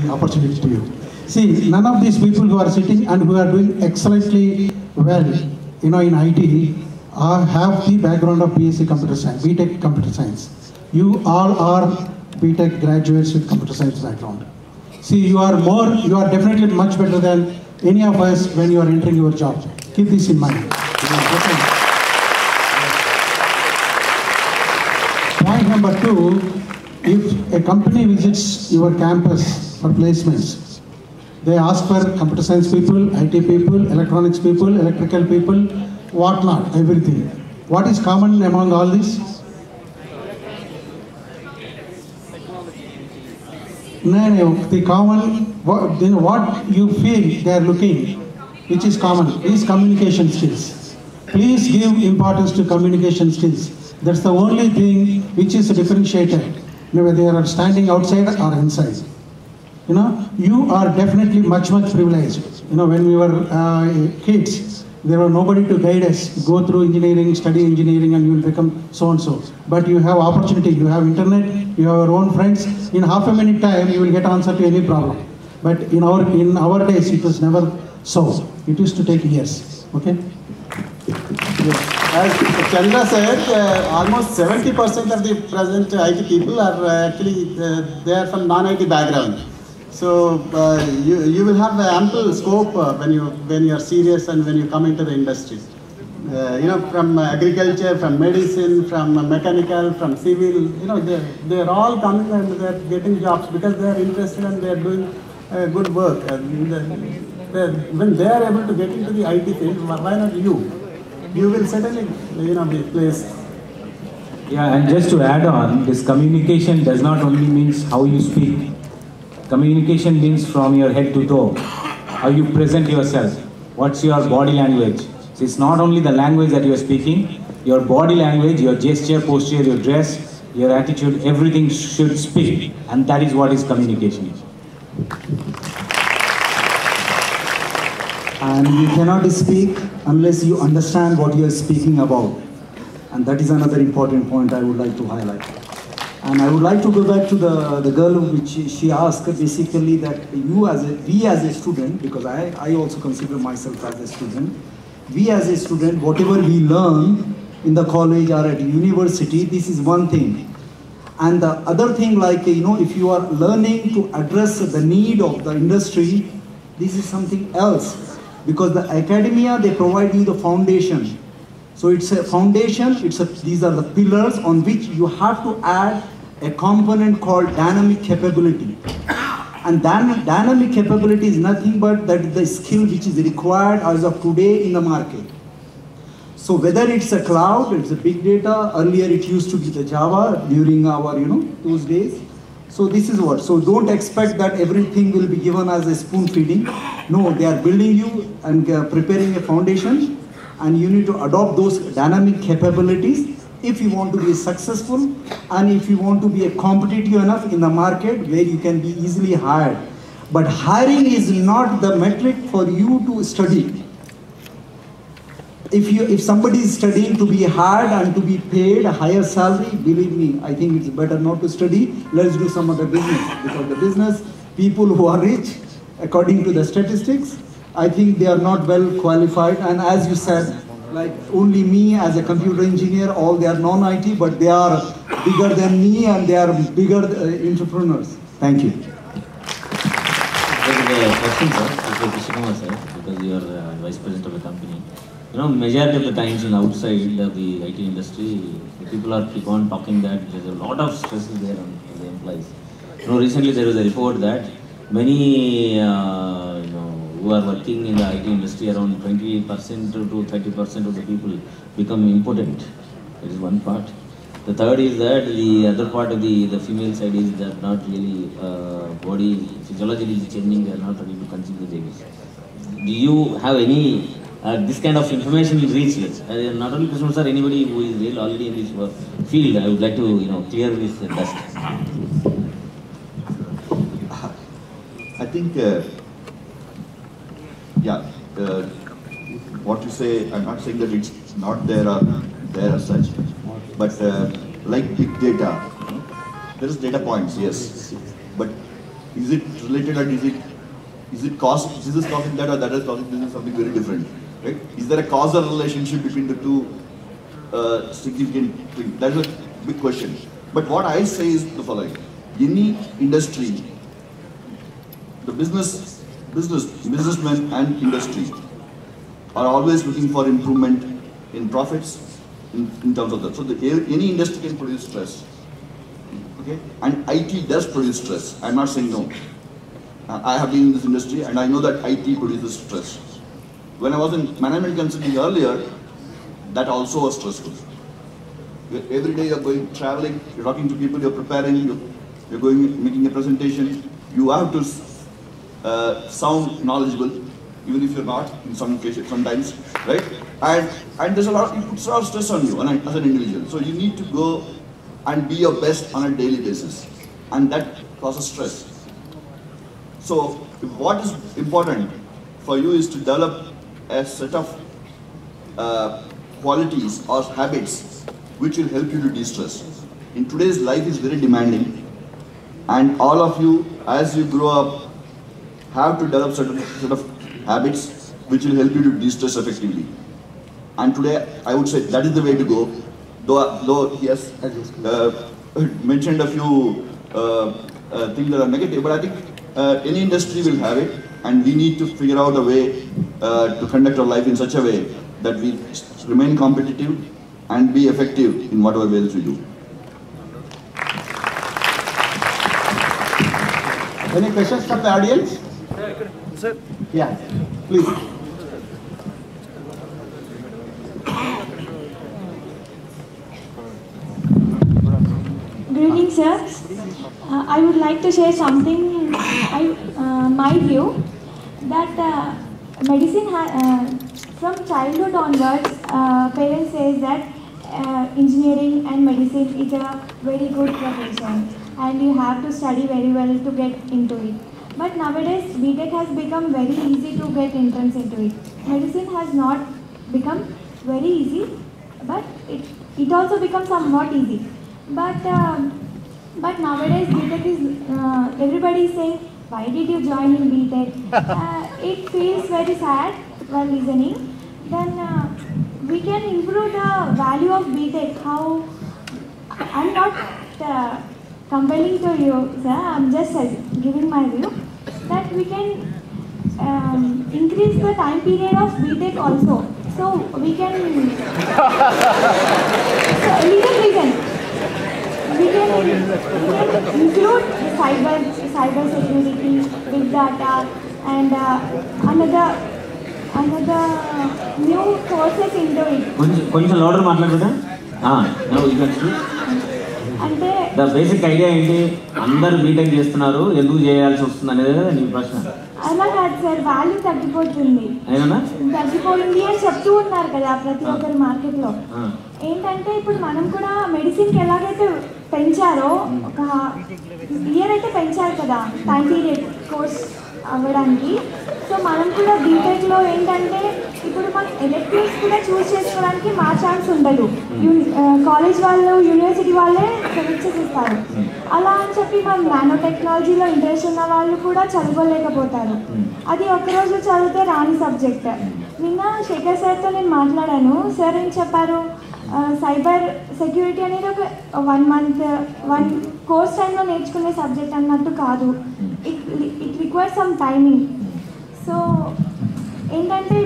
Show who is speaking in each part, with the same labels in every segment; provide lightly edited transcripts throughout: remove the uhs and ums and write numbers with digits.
Speaker 1: opportunity to you. See, none of these people who are sitting and who are doing excellently well, in IT, have the background of BSc Computer Science, BTech Computer Science. You all are BTech graduates with computer science background. See, you are definitely much better than any of us when you are entering your job. Keep this in mind. Point number 2, if a company visits your campus for placements, they ask for computer science people, IT people, electronics people, electrical people, whatnot, everything. What is common among all this? No, the common, what you feel they are looking, which is common, is communication skills. Please give importance to communication skills. That's the only thing which is a differentiator, whether they are standing outside or inside. You are definitely much privileged. When we were kids, there was nobody to guide us. Go through engineering, study engineering, and you will become so and so. But you have opportunity. You have internet. You have your own friends. In half a minute time, you will get answer to any problem. But in our days, it was never so. It used to take years. Okay.
Speaker 2: Yes. As Chandra said, almost 70% of the present IT people are actually they are from non-IT background. So you will have ample scope when you are serious and when you come into the industry. From agriculture, from medicine, from mechanical, from civil, they are all coming and they are getting jobs because they are interested and they are doing good work. And when they are able to get into the IT field, why not you? You will certainly be placed.
Speaker 3: Yeah, and just to add on, this communication does not only means how you speak. Communication means from your head to toe, how you present yourself, what's your body language. So it's not only the language that you are speaking, your body language, your gesture, posture, your dress, your attitude, everything should speak, and that is what is communication.
Speaker 4: And you cannot speak unless you understand what you are speaking about. And that is another important point I would like to highlight. And I would like to go back to the girl which she asked, basically that we as a student, because I also consider myself as a student, we as a student, whatever we learn in the college or at university, this is one thing. And the other thing, like, if you are learning to address the need of the industry, this is something else. Because the academia, they provide you the foundation. So it's a foundation, these are the pillars on which you have to add a component called dynamic capability. And dynamic capability is nothing but that the skill which is required as of today in the market. So whether it's a cloud, it's a big data, earlier it used to be the Java during our, those days. So this is what, so don't expect that everything will be given as a spoon feeding. No, they are building you and preparing a foundation, and you need to adopt those dynamic capabilities if you want to be successful and if you want to be competitive enough in the market where you can be easily hired. But hiring is not the metric for you to study. If somebody is studying to be hired and to be paid a higher salary, believe me, I think it's better not to study. Let's do some other business. Because the business, people who are rich, according to the statistics, I think they are not well qualified. And as you said, like only me as a computer engineer, all they are non-IT, but they are bigger than me and they are bigger entrepreneurs. Thank you.
Speaker 5: There is a question, sir, to Krishnakumar, sir, because you are vice president of the company. Majority of the times in outside of the IT industry, the people keep on talking that there's a lot of stresses there on the employees. Recently there was a report that many who are working in the IT industry, around 20% to 30% of the people become impotent. That is one part. The third is that the other part of the female side is that not really body physiologically changing, they are not ready to conceive the babies. Do you have any this kind of information will reach us? Not only Krishna sir, anybody who is really already in this field, I would like to clear this dust.
Speaker 6: I think, what you say, I'm not saying that it's not there as such, but like big data, there is data points, yes, but Is it related or is it cost? This is causing that or that is causing this is something very different, right? Is there a causal relationship between the two significant things? That is a big question. But what I say is the following: any industry, the businessmen and industry are always looking for improvement in profits in terms of that. So any industry can produce stress. Okay? And IT does produce stress. I'm not saying no. I have been in this industry and I know that IT produces stress. When I was in management consulting earlier, that also was stressful. Every day you're going, traveling, you're talking to people, you're preparing, you're going, making a presentation. You have to sound knowledgeable, even if you're not, in some cases, sometimes, right? And there's a lot, it puts a lot of stress on you as an individual. So you need to go and be your best on a daily basis. And that causes stress. So what is important for you is to develop a set of qualities or habits which will help you to de-stress. In today's life is very demanding, and all of you, as you grow up, have to develop certain set of habits which will help you to de-stress effectively. And today, I would say that is the way to go. Though yes, mentioned a few things that are negative, but I think any industry will have it, and we need to figure out a way to conduct our life in such a way that we remain competitive and be effective in whatever ways we do.
Speaker 2: Any questions from the audience?
Speaker 7: Sir.
Speaker 2: Yeah, please.
Speaker 8: Good evening, sir. I would like to share something, my view, that medicine, from childhood onwards, parents say that engineering and medicine is a very good profession and you have to study very well to get into it. But nowadays, BTech has become very easy to get entrance into it. Medicine has not become very easy, but it also becomes somewhat easy. But nowadays BTech is, everybody is saying, why did you join in BTech? It feels very sad while listening. Then we can improve the value of BTech. How? I'm not compelling to you, sir. I'm just giving my view that we can increase the time period of BTech also. So we can. So listen. We can include cyber security, big data, and another new courses into it.
Speaker 3: కొంచెం louder మాట్లాడదా? Now you can speak.
Speaker 8: అంటే
Speaker 3: the basic idea ఏంటి? అందరూ BTech చేస్తున్నారు, ఎందుకు చేయాల్సి వస్తుంది అనేది నీ ప్రశ్న.
Speaker 8: అలా కాదు సార్, వాల్యూ తగ్గిపోతుంది. తగ్గిపోయింది అని చెప్తూ ఉన్నారు కదా ప్రతి ఒక్కరు మార్కెట్లో. ఏంటంటే ఇప్పుడు మనం కూడా మెడిసిన్కి ఎలాగైతే పెంచారో, ఒక ఇయర్ అయితే పెంచారు కదా టైం పీరియడ్ కోర్స్ అవ్వడానికి. సో మనం కూడా బీటెక్లో ఏంటంటే ఇప్పుడు మనం ఎలెక్టివ్స్ కూడా చూస్ చేసుకోవడానికి మా ఛాన్స్ ఉండదు. కాలేజ్ వాళ్ళు, యూనివర్సిటీ వాళ్ళే సెలెక్ట్ చేసిస్తారు. అలా అని చెప్పి మనం నానో టెక్నాలజీలో ఇంట్రెస్ట్ ఉన్న వాళ్ళు కూడా చదువుకోలేకపోతారు. అది ఒక్కరోజు చదివితే రాని సబ్జెక్ట్. నిన్న శేఖర్ సార్తో నేను మాట్లాడాను. సార్ ఏం చెప్పారు, సైబర్ సెక్యూరిటీ అనేది ఒక 1 month 1 కోర్స్ టైంలో నేర్చుకునే సబ్జెక్ట్ అన్నట్టు కాదు. It requires some timing. So ఏంటంటే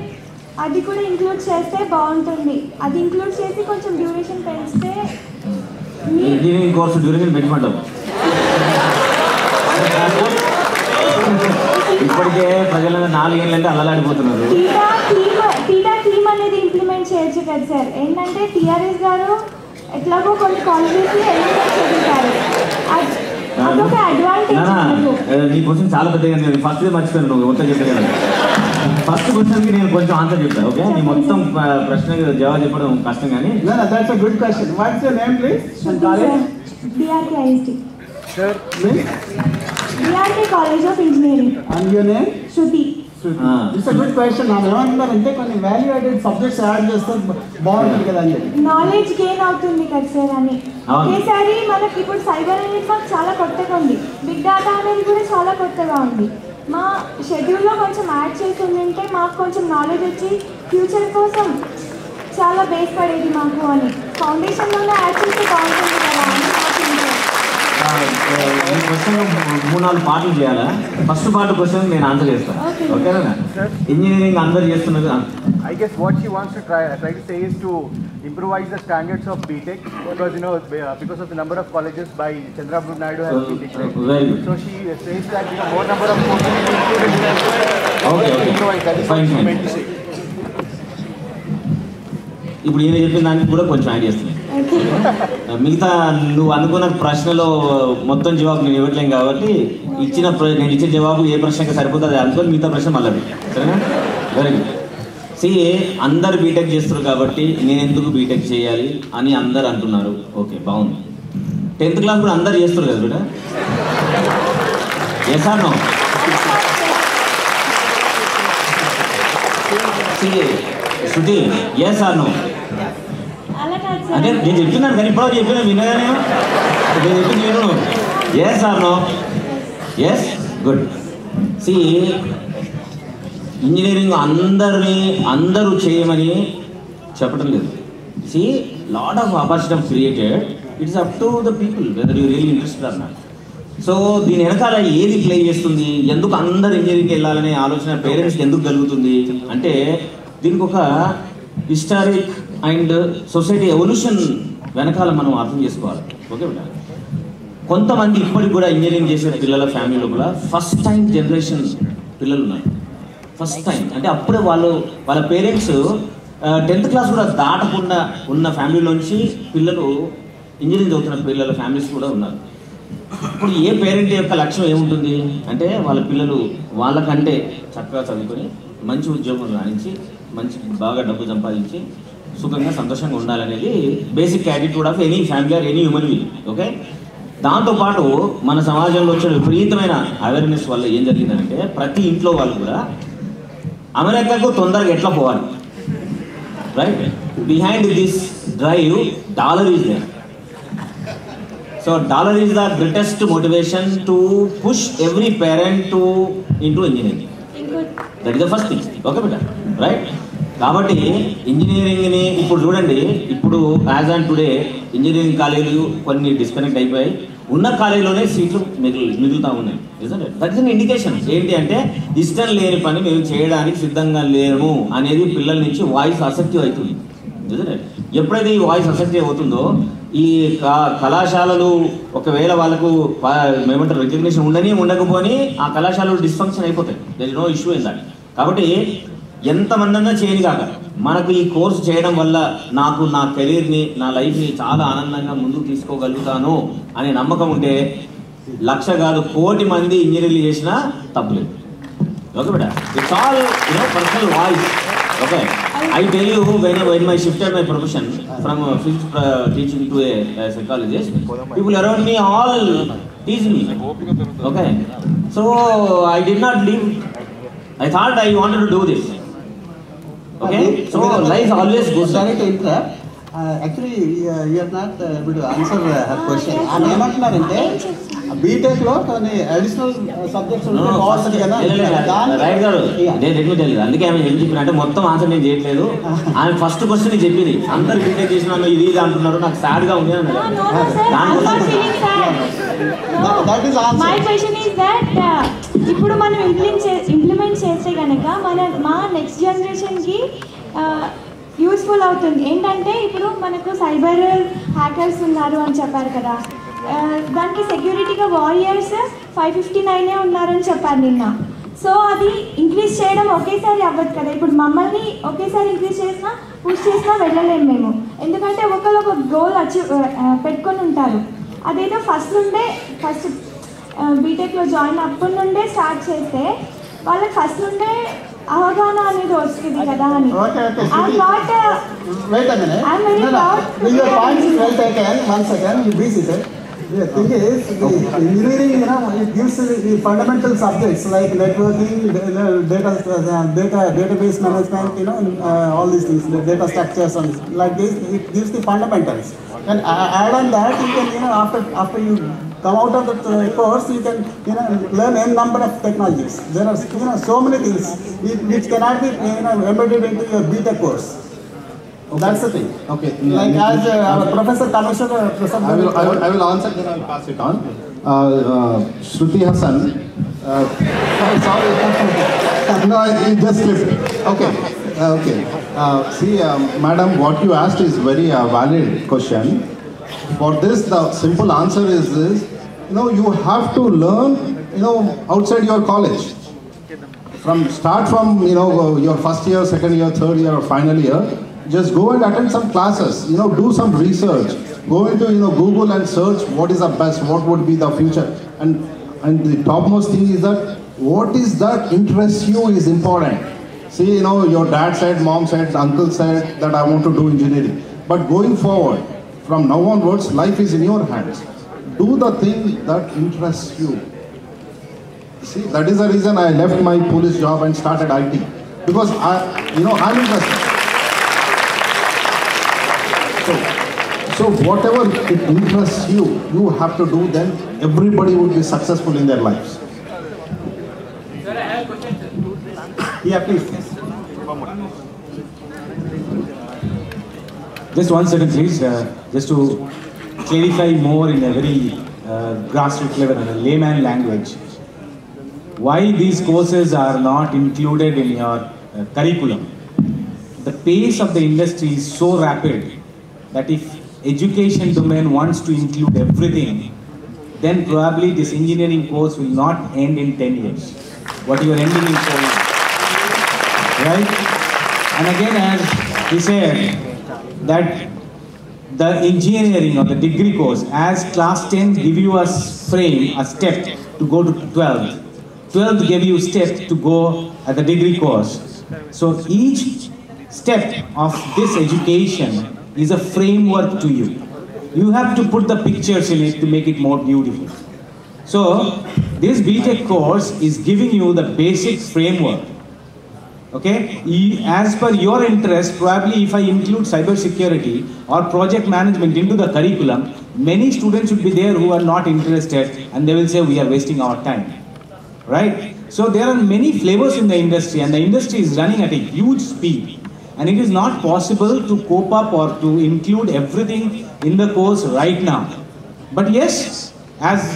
Speaker 8: అది కూడా ఇంక్లూడ్ చేస్తే బాగుంటుంది. అది ఇంక్లూడ్ చేసి కొంచెం డ్యూరేషన్ పెంచితే
Speaker 3: కోర్సు డ్యూరేషన్ పెంచమంటాం. ఇప్పటికే ప్రజలు 4 ఏళ్ళంటే అల్లలాడిపోతున్నారు.
Speaker 8: టీటా టీమ్ అనేది ఇంప్లిమెంట్ చేయొచ్చు కదా సార్. ఏంటంటే టీఆర్ఎస్ గారు ఎట్లాగో కొన్ని కాలేజెస్ ఎలిమినేట్ చేశారు. అదొక అడ్వాంటేజ్.
Speaker 3: నీ క్వశ్చన్ చాలా పెద్దగా ఫస్ట్ మర్చిపోయాను, నువ్వు మొత్తం చెప్పాను కదా. ఫస్ట్ క్వశ్చన్కి నేను కొంచెం ఆన్సర్ చెప్తాను. ఓకే, నీ మొత్తం ప్రశ్నకి జవాబు చెప్పడం కష్టం కానీ.
Speaker 2: That's a good question. What's your name, please?
Speaker 8: DRK IST. Sir, DRK College of Engineering.
Speaker 2: And your name?
Speaker 8: Shruti.
Speaker 2: It's a good question. నాకు ఏమంటున్నారంటే కొన్ని వాల్యూయేటెడ్ సబ్జెక్ట్స్ యాడ్ చేస్తే బాగుంటుంది కదా అని చెప్పి.
Speaker 8: నాలెడ్జ్ గెయిన్ అవుతుంది కదా సార్ అని. ఒకేసారి మనకి ఇప్పుడు సైబర్ అనేది మాకు చాలా కొత్తగా ఉంది, బిగ్ డేటా అనేది కూడా చాలా కొత్తగా ఉంది. మా షెడ్యూల్లో కొంచెం యాడ్ చేసి ఉంటే మాకు కొంచెం నాలెడ్జ్ వచ్చి ఫ్యూచర్ కోసం చాలా బేస్ పడేది మాకు అని. ఫౌండేషన్లోనే యాడ్ చేస్తే బాగుంటుంది కదా అని
Speaker 5: ఈ క్వశ్చన్ 3-4 పార్ట్లు చేయాలా? ఫస్ట్ పార్ట్ క్వశ్చన్ నేను ఆన్సర్ చేస్తాను, ఓకేనా? ఇంజనీరింగ్ అందరు చేస్తున్నది.
Speaker 7: I guess what she wants to try to say is to improvise the standards of BTech, because because of the number of colleges by Chandrababu Naidu has been declared.
Speaker 5: Very good.
Speaker 7: So she says that more number of courses will be included.
Speaker 5: Okay.
Speaker 7: That is what she meant to say.
Speaker 5: ఇప్పుడు ఈయన చెప్పిన దానికి కూడా కొంచెం add చేస్తున్నాను. మిగతా నువ్వు అనుకున్న ప్రశ్నలో మొత్తం జవాబు నేను ఇవ్వట్లేం కాబట్టి నేను ఇచ్చిన జవాబు ఏ ప్రశ్నకి సరిపోతుంది అనుకోని మిగతా ప్రశ్న మళ్ళీ, సరేనా? Very good. అందరు బీటెక్ చేస్తారు కాబట్టి నేను ఎందుకు బీటెక్ చేయాలి అని అందరు అంటున్నారు. ఓకే, బాగుంది. 10th క్లాస్ కూడా అందరు చేస్తారు కదా బిడ్డ? Yes or no? Shruti, yes or no? అంటే నేను చెప్తున్నాను కానీ ఇప్పుడు చెప్పినా వినగానే నేను చెప్పింది విను. Yes or no? Yes, good. Engineering అందరూ చేయమని చెప్పడం లేదు. Lot of opportunity created. It's up to the people whether you really interested or not. So దీని వెనకాల ఏది ప్లే చేస్తుంది, ఎందుకు అందరు ఇంజనీరింగ్కి వెళ్ళాలనే ఆలోచన పేరెంట్స్కి ఎందుకు కలుగుతుంది అంటే దీనికి ఒక హిస్టారిక్ అండ్ సొసైటీ ఎవల్యూషన్ వెనకాల మనం అర్థం చేసుకోవాలి. ఓకే బిడ్డ, కొంతమంది ఇప్పటికి కూడా ఇంజనీరింగ్ చేసే పిల్లల ఫ్యామిలీలో కూడా ఫస్ట్ టైం జనరేషన్ పిల్లలు ఉన్నారు. ఫస్ట్ టైం అంటే అప్పుడే వాళ్ళ పేరెంట్స్ 10th క్లాస్ కూడా దాటకుండా ఉన్న ఫ్యామిలీలోంచి పిల్లలు ఇంజనీరింగ్ చదువుతున్న పిల్లల ఫ్యామిలీస్ కూడా ఉన్నారు. ఇప్పుడు ఏ పేరెంట్ యొక్క లక్ష్యం ఏముంటుంది అంటే వాళ్ళ పిల్లలు వాళ్ళకంటే చక్కగా చదువుకొని మంచి ఉద్యోగం రాణించి మంచి బాగా డబ్బు సంపాదించి సుఖంగా సంతోషంగా ఉండాలనేది basic attitude of any family or any human being. Okay, దాంతోపాటు మన సమాజంలో వచ్చిన విపరీతమైన అవేర్నెస్ వల్ల ఏం జరిగిందంటే ప్రతి ఇంట్లో వాళ్ళు కూడా అమెరికాకు తొందరగా ఎట్లా పోవాలి, right? Behind this drive dollar is there. So dollar is the greatest motivation to push every parent into engineering. That is the first thing. Okay బిడ్డ, రైట్? కాబట్టి ఇంజనీరింగ్ని ఇప్పుడు చూడండి, ఇప్పుడు యాజ్ ఆన్ టుడే ఇంజనీరింగ్ కాలేజీలు కొన్ని డిస్కనెక్ట్ అయిపోయాయి, ఉన్న కాలేజీలోనే సీట్లు మిగులుతూ ఉన్నాయి. That is an indication. ఏంటి అంటే ఇష్టం లేని పని మేము చేయడానికి సిద్ధంగా లేము అనేది పిల్లల నుంచి వాయిస్ అసెప్టివ్ అవుతుంది. ఎప్పుడైతే ఈ వాయిస్ అసెప్టివ్ అవుతుందో ఈ కళాశాలలు ఒకవేళ వాళ్ళకు ఏమంటారు రికగ్నిషన్ ఉండకపోని ఆ కళాశాలలు డిస్ఫంక్షన్ అయిపోతాయి. There is no issue in that. కాబట్టి ఎంతమంది అన్నా చేయని కాక మనకు ఈ కోర్సు చేయడం వల్ల నాకు నా కెరీర్ని నా లైఫ్ని చాలా ఆనందంగా ముందుకు తీసుకోగలుగుతాను అనే నమ్మకం ఉంటే 1,00,000 కాదు 1,00,00,000 మంది ఇంజనీరింగ్ చేసినా తప్పులేదు. Okay beta, it's all personal voice. Okay, I tell you when I shifted my profession from physics teaching to a psychologist, people around me all tease me. Okay, so I did not leave. I thought I wanted to do this. Okay, so life always goes.
Speaker 2: Sorry to interrupt. Actually, you are not able to answer her question. And ఏమంటున్నారంటే BTech లో కొన్ని additional subjects ఉంటే బాగుంటుంది కదా.
Speaker 5: Right గారు, నేను ఎక్కువ తెలియదు, అందుకే ఆమె ఏం చెప్పిన అంటే మొత్తం ఆన్సర్ నేను చేయట్లేదు. ఆమె ఫస్ట్ క్వశ్చన్ చెప్పింది అందరు బీటెక్ చేసిన ఇది అంటున్నారు, నాకు సాడ్ గా ఉంది అన్నారు.
Speaker 8: మై క్వశ్చన్ ఇస్ దట్ ఇప్పుడు మనం ఇంప్లిమెంట్ చేస్తే కనుక మా నెక్స్ట్ జనరేషన్కి యూస్ఫుల్ అవుతుంది. ఏంటంటే ఇప్పుడు మనకు సైబర్ హ్యాకర్స్ ఉన్నారు అని చెప్పారు కదా, దానికి సెక్యూరిటీగా వారియర్స్ 559 ఉన్నారని చెప్పారు నిన్న. సో అది ఇంక్రీజ్ చేయడం ఒకేసారి అవ్వదు కదా. ఇప్పుడు మమ్మల్ని ఒకేసారి ఇంక్రీజ్ చేసినా పుష్ చేసినా వెళ్ళలేము మేము, ఎందుకంటే ఒకళ్ళు ఒక గోల్ పెట్టుకొని ఉంటారు. అదేదో ఫస్ట్ బీటెక్లో జాయిన్ అప్పటి నుండే స్టార్ట్ చేస్తే వాళ్ళకి ఫస్ట్ నుండే అవగాహన అనేది వస్తుంది కదా అని.
Speaker 2: The thing is, the engineering, it gives the fundamental subjects like networking, database management, all these things, the data structures and like this. It gives the fundamentals. And add on that, you can, after you come out of the course, you can, learn a number of technologies. There are, so many things which cannot be, embedded into your BTech course. Okay. That's the thing.
Speaker 9: Okay.
Speaker 2: Like as our Professor Commissioner,
Speaker 9: I will answer, then I will pass it on. Shruti Hassan. Sorry. No, it just slipped. Okay. See, madam, what you asked is very valid question. For this, the simple answer is this. You have to learn, outside your college. Start from, your first year, second year, third year, or final year. Just go and attend some classes, do some research. Go into, Google and search what is the best, what would be the future. And the topmost thing is that what is that interests you is important. See, your dad said, mom said, uncle said that I want to do engineering. But going forward, from now onwards, life is in your hands. Do the thing that interests you. See, that is the reason I left my police job and started IT. Because I'm interested. So whatever it interests you, you have to do, then everybody would be successful in their lives.
Speaker 7: Sir, I have a question.
Speaker 2: Yeah, please.
Speaker 3: Just 1 second, please. Just to clarify more in a very grassroots level, in a layman language. Why these courses are not included in your curriculum? The pace of the industry is so rapid that if education domain wants to include everything, then probably this engineering course will not end in 10 years. What you are ending in 4 years. Right? And again, as he said, that the engineering or the degree course, as class 10 give you a frame, a step to go to 12th. 12th gave you step to go at the degree course. So each step of this education is a framework to you. You have to put the pictures in it to make it more beautiful. So this BTech course is giving you the basic framework. Okay? As per your interest, probably if I include cybersecurity or project management into the curriculum, many students would be there who are not interested and they will say we are wasting our time. Right? So there are many flavors in the industry and the industry is running at a huge speed. And it is not possible to cope up or to include everything in the course right now. But yes, as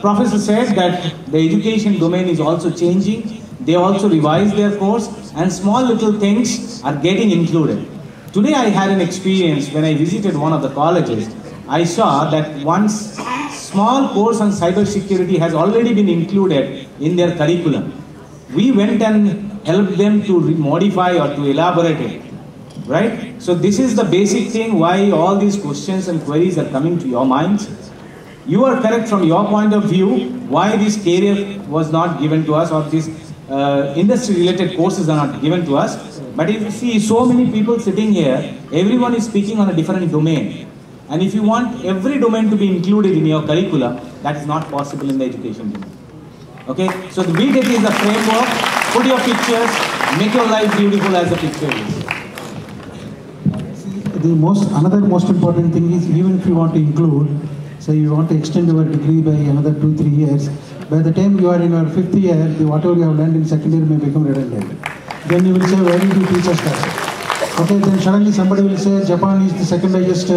Speaker 3: Professor said that the education domain is also changing. They also revise their course and small little things are getting included. Today I had an experience when I visited one of the colleges. I saw that one small course on cybersecurity has already been included in their curriculum. We went and helped them to modify or to elaborate it. Right? So this is the basic thing why all these questions and queries are coming to your minds. You are correct from your point of view why this career was not given to us or this industry related courses are not given to us. But if you see so many people sitting here, everyone is speaking on a different domain. And if you want every domain to be included in your curriculum, that is not possible in the education domain. Okay? So the BTech is a framework. Put your pictures, make your life beautiful as the picture is.
Speaker 1: Another most important thing is, even if you want to include, say you want to extend your degree by another 2-3 years, by the time you are in your 5th year, whatever you have learned in second year may become redundant. Then you will say, why did you teach us that? Okay, then suddenly somebody will say, Japan is the second highest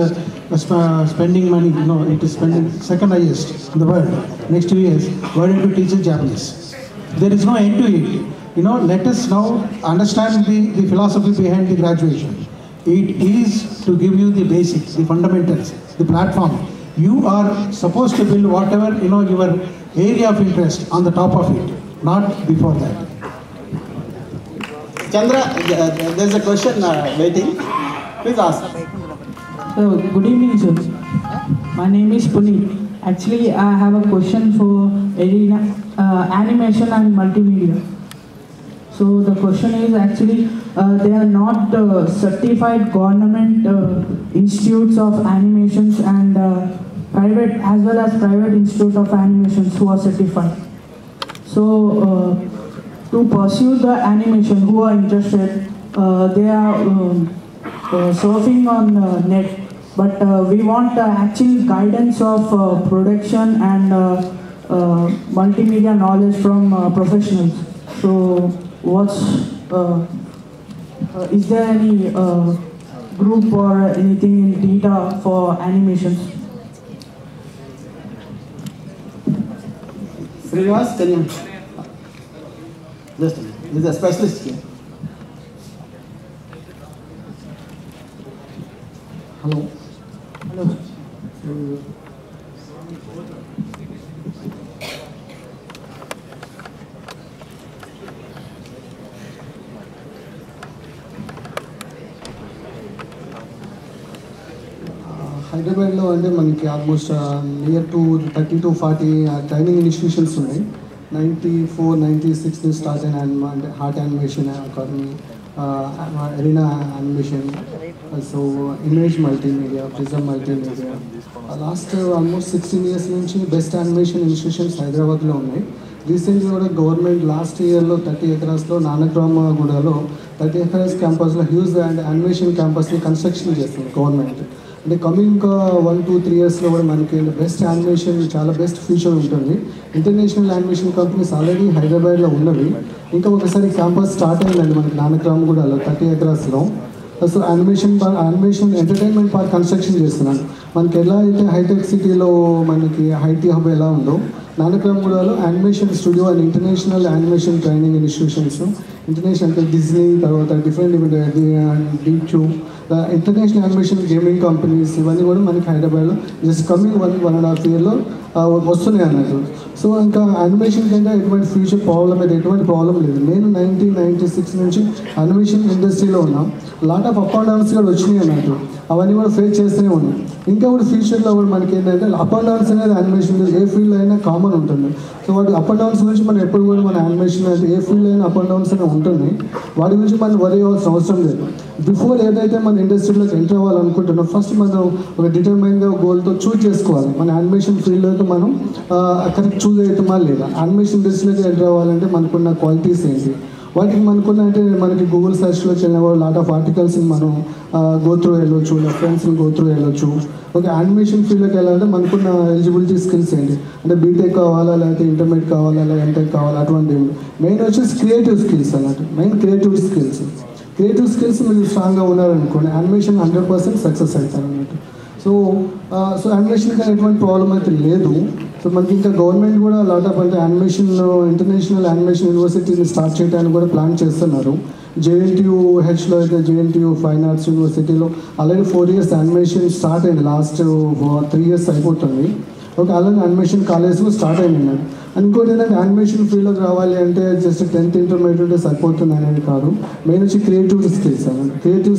Speaker 1: spending money, it is spending second highest in the world. Next 2 years, why don't you teach us Japanese? There is no end to it. Let us now understand the philosophy behind the graduation. It is to give you the basics, the fundamentals, the platform. You are supposed to build whatever, your area of interest on the top of it, not before that.
Speaker 2: Chandra, there's a question waiting. Please ask.
Speaker 10: So, good evening, sir. My name is Puneet. Actually, I have a question for animation and multimedia. So the question is actually, they are not certified government institutes of animations and private as well as private institute of animations who are certified. So to pursue the animation, who are interested, they are surfing on net, but we want actual guidance of production and multimedia knowledge from professionals. So is there any group or anything in data for animations?
Speaker 2: Srinivas, can you? Just a minute. He's a specialist here.
Speaker 1: Hello.
Speaker 10: Hello.
Speaker 1: హైదరాబాద్లో అంటే మనకి almost near to 30 to 40 training institutions ఉన్నాయి. 94, 96 నుంచి start అయిన అంటే heart animation academy, arena animation, so image multimedia, prism multimedia. Last almost 16 years నుంచి best animation institutions హైదరాబాద్లో ఉన్నాయి. రీసెంట్గా కూడా గవర్నమెంట్ లాస్ట్ ఇయర్లో 30 acres నానక్రామగూడలో 30 acres క్యాంపస్లో హ్యూజ్ అండ్ యానిమేషన్ క్యాంపస్ని కన్స్ట్రక్షన్ చేస్తుంది గవర్నమెంట్. అంటే కమింగ్ 1-2-3 yearsలో కూడా మనకి బెస్ట్ యానిమేషన్ చాలా బెస్ట్ ఫ్యూచర్ ఉంటుంది. ఇంటర్నేషనల్ యానిమేషన్ కంపెనీస్ ఆల్రెడీ హైదరాబాద్లో ఉన్నవి. ఇంకా ఒకసారి క్యాంపస్ స్టార్ట్ అయిందండి మనకి నానక్రామగూడలో 30 acresలో. So animation entertainment park construction చేస్తున్నాను. మనకి ఎలా అయితే హైటెక్ సిటీలో మనకి ఐటీ హబ్ ఎలా ఉందో, నానక్రామగూడలో animation studio and international animation training institutions, international అంటే డిజ్నీ, తర్వాత డిఫరెంట్ డీచూ, ఇంటర్నేషనల్ యానిమేషన్ గేమింగ్ కంపెనీస్, ఇవన్నీ కూడా మనకి హైదరాబాద్లో జస్ట్ కమింగ్ 1.5 yearలో వస్తున్నాయి అన్నట్టు. సో ఇంకా యానిమేషన్ కంటే ఎటువంటి ఫ్యూచర్ ఎటువంటి ప్రాబ్లం లేదు. నేను 1996 నుంచి యానిమేషన్ ఇండస్ట్రీలో ఉన్నాం. Lot of up and downs కూడా వచ్చినాయి అన్నట్టు. అవన్నీ కూడా ఫేస్ చేస్తూనే ఉన్నాం. ఇంకా కూడా ఫ్యూచర్లో కూడా మనకి ఏంటంటే అప్ అండ్ డౌన్స్ అనేది యానిమేషన్ ఏ ఫీల్డ్ అయినా కామన్ ఉంటుంది. సో వాటి అప్ అండ్ డౌన్స్ గురించి మనం ఎప్పుడు కూడా మన యానిమేషన్ అంటే ఏ ఫీల్డ్ అయినా అప్ అండ్ డౌన్స్ అనేవి ఉంటుంది. వాటి గురించి మనం వరి అవ్వాల్సిన అవసరం లేదు. బిఫోర్ ఏదైతే మన ఇండస్ట్రీలోకి ఎంటర్ అవ్వాలనుకుంటున్నాం, ఫస్ట్ మనం ఒక డిటర్మైన్గా గోల్తో చూజ్ చేసుకోవాలి. మన యానిమేషన్ ఫీల్డ్లోకి మనం కరెక్ట్ చూజ్ అవుతామా లేదా, యానిమేషన్ ఇండస్ట్రీలోకి ఎంటర్ అవ్వాలంటే మనకున్న క్వాలిటీస్ ఏంటి, వాటికి మనకున్న అంటే మనకి గూగుల్ సెర్చ్లోకి వెళ్ళిన కూడా లాట్ ఆఫ్ ఆర్టికల్స్ని మనం గోత్రూ వెళ్ళొచ్చు, రెఫరెన్స్ని గోత్రూ వెళ్ళొచ్చు. ఒక యానిమేషన్ ఫీల్డ్లోకి వెళ్ళాలంటే మనకున్న ఎలిజిబిలిటీ స్కిల్స్ ఏంటి అంటే బీటెక్ కావాలా, లేకపోతే ఇంటర్మీడియట్ కావాలా, లేదా ఎంటెక్ కావాలా, అటువంటి మెయిన్ వచ్చేసి క్రియేటివ్ స్కిల్స్ అన్నట్టు. మెయిన్ క్రియేటివ్ స్కిల్స్ మీరు స్ట్రాంగ్గా ఉన్నారనుకోండి యానిమేషన్ 100% సక్సెస్ అవుతారు అన్నట్టు. సో యానిమేషన్ కానీ ఎటువంటి ప్రాబ్లం అయితే లేదు. సో మనకి ఇంకా గవర్నమెంట్ కూడా లాట్ ఆఫ్ అంటే యానిమేషన్ ఇంటర్నేషనల్ యానిమేషన్ యూనివర్సిటీని స్టార్ట్ చేయడానికి కూడా ప్లాన్ చేస్తున్నారు. JNTUHలో అయితే JNTU ఫైన్ ఆర్ట్స్ యూనివర్సిటీలో ఆల్రెడీ 4 years యానిమేషన్ స్టార్ట్ అయింది. లాస్ట్ 3 years అయిపోతుంది. ఓకే, అలాగే యానిమేషన్ కాలేజ్లో స్టార్ట్ అయింది. ఇంకోటి ఏంటంటే యానిమేషన్ ఫీల్డ్లోకి రావాలి అంటే జస్ట్ 10th ఇంటర్మీడియట్ ఉంటే సరిపోతుంది అనేది కాదు. మెయిన్ వచ్చి క్రియేటివ్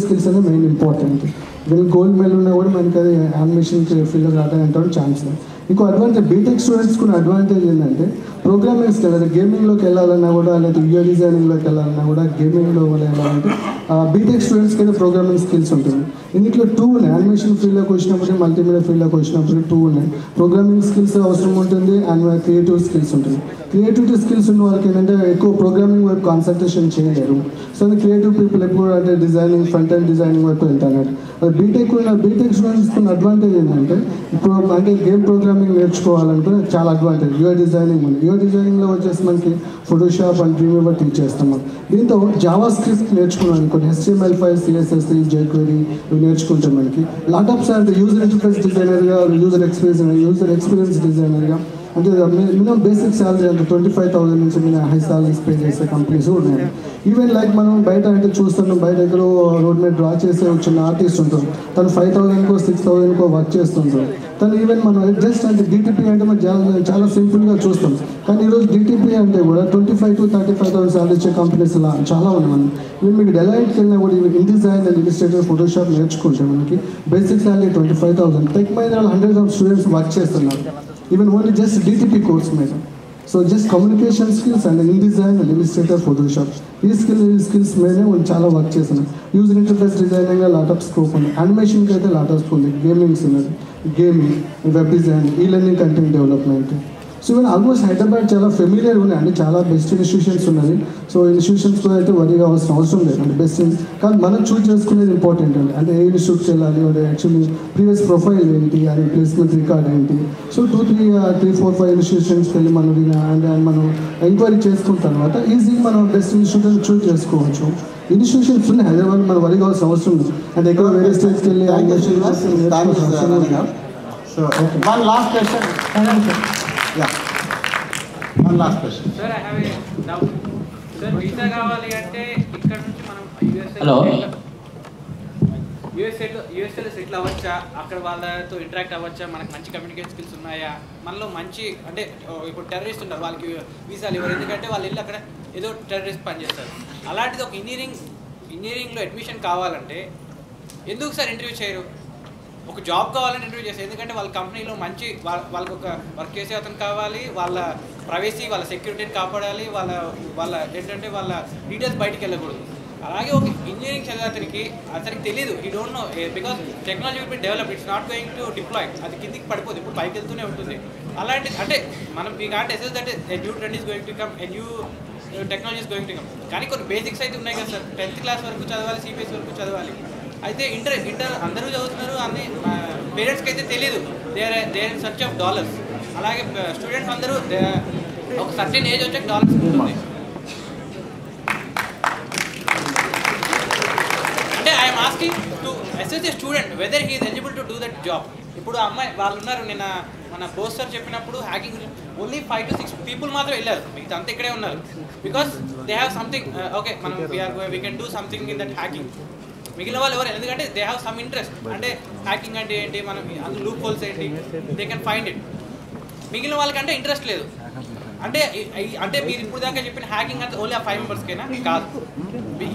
Speaker 1: స్కిల్స్ అనేది మెయిన్ ఇంపార్టెంట్. వీళ్ళు గోల్డ్ మెడల్ ఉన్నా కూడా మనకి అది యానిమేషన్ ఫీల్డ్లోకి రావడానికి ఛాన్స్ లేదు. ఇంకో అడ్వాంటేజ్ బీటెక్ స్టూడెంట్స్ కూడా అడ్వాంటేజ్ ఏంటంటే ప్రోగ్రామింగ్స్కి వెళ్ళాలి, గేమింగ్లోకి వెళ్ళాలన్నా కూడా, లేదా యూఐ డిజైనింగ్లోకి వెళ్ళాలన్నా కూడా, గేమింగ్లో వెళ్ళాలంటే బీటెక్ స్టూడెంట్స్కి అయితే ప్రోగ్రామింగ్ స్కిల్స్ ఉంటుంది. ఇందులో 2 ఉన్నాయి. యానిమేషన్ ఫీల్డ్లోకి వచ్చినప్పుడు, మల్టీమీడియా ఫీల్డ్లోకి వచ్చినప్పుడు 2 ఉన్నాయి. ప్రోగ్రామింగ్ స్కిల్స్ అవసరం ఉంటుంది అండ్ క్రియేటివ్ స్కిల్స్ ఉంటుంది. క్రియేటివిటీ స్కిల్స్ ఉన్న వాళ్ళకి ఏంటంటే ఎక్కువ ప్రోగ్రామింగ్ వైపు కాన్సన్ట్రేషన్ చేయలేరు. సో అది క్రియేటివ్ పీపుల్ ఎప్పుడు అంటే డిజైనింగ్, ఫ్రంట్ ఎండ్ డిజైనింగ్ వైపు వెళ్తారు. బీటెక్ స్టూడెంట్స్కి ఉన్న అడ్వాంటేజ్ ఏంటంటే ఇప్పుడు అంటే గేమ్ ప్రోగ్రామింగ్ నేర్చుకోవాలనుకుని చాలా అడ్వాంటేజ్. యూఐ డిజైనింగ్ ఉంది. యూఐ డిజైనింగ్లో వచ్చేసి మనకి ఫోటోషాప్ అండ్ డ్రీమ్వీవర్ టీచ్ చేస్తాం. దీంతో జావా స్క్రిప్ట్ నేర్చుకున్నాం అనుకోండి, HTML5, CSS, jQuery ఇవి నేర్చుకుంటాం. మనకి లాట్ ఆఫ్ అంటే యూజర్ ఇంటర్ఫేస్ డిజైనర్గా, యూజర్ ఎక్స్పీరియన్స్ డిజైనర్గా అంటే మినిమం బేసిక్ శాలరీ అంటే 25,000 నుంచి హై శాలరీస్ పే చేసే కంపెనీస్ ఉన్నాయి. ఈవెన్ లైక్ మనం బయట అంటే చూస్తున్నాం, బయట ఎక్కడో రోడ్ మీద డ్రా చేసే వచ్చిన ఆర్టిస్ట్ ఉంటుంది, తను 5,000కో 6,000కో వర్క్ చేస్తుంటారు. తను ఈవెన్ మనం జస్ట్ అంటే డిటిపి అంటే మనం చాలా సింపుల్గా చూస్తాం. కానీ ఈరోజు డిటిపి అంటే కూడా 25,000 to 35,000 శాలరీ ఇచ్చే కంపెనీస్ చాలా ఉన్నాయి. మనం ఈవెన్ మీకు డెలైట్కి వెళ్ళినా కూడా ఇన్డిజైన్ అండ్ ఇలిస్ట్రేటర్, ఫోటోషాప్ నేర్చుకుంటే మనకి బేసిక్ శాలరీ 25,000. టెక్ మహీంద్రాలో 100 of స్టూడెంట్స్ వర్క్ చేస్తున్నారు even only just DTP course మీద.
Speaker 11: So just communication skills and InDesign and illustrator Photoshop ఈ స్కిల్స్ మీదనే నేను చాలా వర్క్ చేశాను. User interface designing lot of scope ఉంది, యానిమేషన్కి అయితే లాట్ ఆఫ్ ఉంది, గేమింగ్స్ ఉన్నది, gaming, web design, content development. So even almost Hyderabad చాలా ఫెమిలియర్ ఉన్నాయి అంటే చాలా బెస్ట్ ఇన్స్టిట్యూషన్స్ ఉన్నాయి. సో ఇన్స్టిట్యూషన్స్లో అయితే వరి కావాల్సిన అవసరం లేదు అంటే బెస్ట్ కానీ మనం చూస్ చేసుకునేది ఇంపార్టెంట్ అండి. అంటే ఏ ఇన్స్టిట్యూట్కి వెళ్ళాలి అంటే యాక్చువల్లీ ప్రీవియస్ ప్రొఫైల్ ఏంటి అది ప్లేస్మెంట్ రికార్డ్ ఏంటి. సో 2, 3, 4, 5 ఇన్స్టిట్యూషన్స్కి వెళ్ళి మనం అండ్ మనం ఎంక్వైరీ చేసుకున్న తర్వాత ఈజీగా మనం బెస్ట్ ఇన్స్టిట్యూషన్ చూస్ చేసుకోవచ్చు. ఇన్స్టిట్యూషన్స్ ఉన్నాయి హైదరాబాద్ మనం వరి కావాల్సిన అవసరం లేదు అంటే ఎక్కువ వేరే స్టేట్స్కి వెళ్ళి
Speaker 2: So one last question. Yeah. One last question.
Speaker 12: Sir, I have a doubt. Sir, visa కావాలి అంటే ఇక్కడ నుంచి మనం
Speaker 5: హలో
Speaker 12: యూఎస్ఏలో సెటిల్ అవ్వచ్చా, అక్కడ వాళ్ళతో ఇంటరాక్ట్ అవ్వచ్చా, మనకు మంచి కమ్యూనికేషన్ స్కిల్స్ ఉన్నాయా, మనలో మంచి అంటే ఇప్పుడు టెర్రరిస్ట్ ఉంటారు వాళ్ళకి వీసాలు ఇవ్వరు ఎందుకంటే వాళ్ళు వెళ్ళి అక్కడ ఏదో టెర్రరిస్ట్ పని చేస్తారు. అలాంటిది ఒక ఇంజనీరింగ్లో అడ్మిషన్ కావాలంటే ఎందుకు సార్ ఇంటర్వ్యూ చేయరు? ఒక జాబ్ కావాలని ఇంటర్వ్యూ చేస్తారు ఎందుకంటే వాళ్ళ కంపెనీలో మంచి వాళ్ళకి ఒక వర్క్ చేసే అతను కావాలి, వాళ్ళ ప్రైవసీ వాళ్ళ సెక్యూరిటీని కాపాడాలి, వాళ్ళ ఏంటంటే వాళ్ళ డీటెయిల్స్ బయటికి వెళ్ళకూడదు. అలాగే ఒక ఇంజనీరింగ్ చదివే అతనికి తెలియదు, ఈ don't know because technology will be develop, it's not going to deploy, అది కిందికి పడిపోతుంది, ఇప్పుడు పైకి వెళ్తూనే ఉంటుంది. అలాంటి అంటే మనం we can't assess that a new trend is going to come, a new technology is going to come. కానీ కొన్ని బేసిక్స్ అయితే ఉన్నాయి కదా సార్, 10th క్లాస్ వరకు చదవాలి, CBSE వరకు చదవాలి. అయితే ఇంటర్ అందరూ చదువుతున్నారు, అన్ని పేరెంట్స్కి అయితే తెలియదు, they are in search of dollars. అలాగే స్టూడెంట్స్ అందరూ ఒక సర్టెన్ ఏజ్ వచ్చాక డాలర్స్ ఉంటుంది. అంటే I'm asking to assess a student whether he is eligible to do that job. ఇప్పుడు అమ్మాయి వాళ్ళు ఉన్నారు, నిన్న మన పోస్ట్ సార్ చెప్పినప్పుడు హ్యాకింగ్ ఓన్లీ 5 to 6 పీపుల్ మాత్రం వెళ్ళారు, మిగతా అంతా ఇక్కడే ఉన్నారు. Because they have something okay మనం we can do something in that hacking. మిగిలిన వాళ్ళు ఎవరు ఎందుకంటే దే హ్యావ్ సమ్ ఇంట్రెస్ట్, అంటే హ్యాకింగ్ అంటే ఏంటి, మనం అందులో లూప్ హోల్స్ ఏంటి, దే కెన్ ఫైండ్ ఇట్. మిగిలిన వాళ్ళకంటే ఇంట్రెస్ట్ లేదు. అంటే మీరు ఇప్పుడు దాకా చెప్పిన హ్యాకింగ్ అంటే ఓన్లీ ఆ 5 మెంబర్స్కేనా కాదు.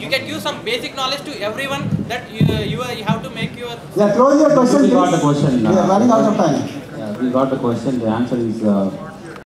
Speaker 12: You can give some basic knowledge to every one that you have to make your.
Speaker 3: We got the question. We got the question. The answer is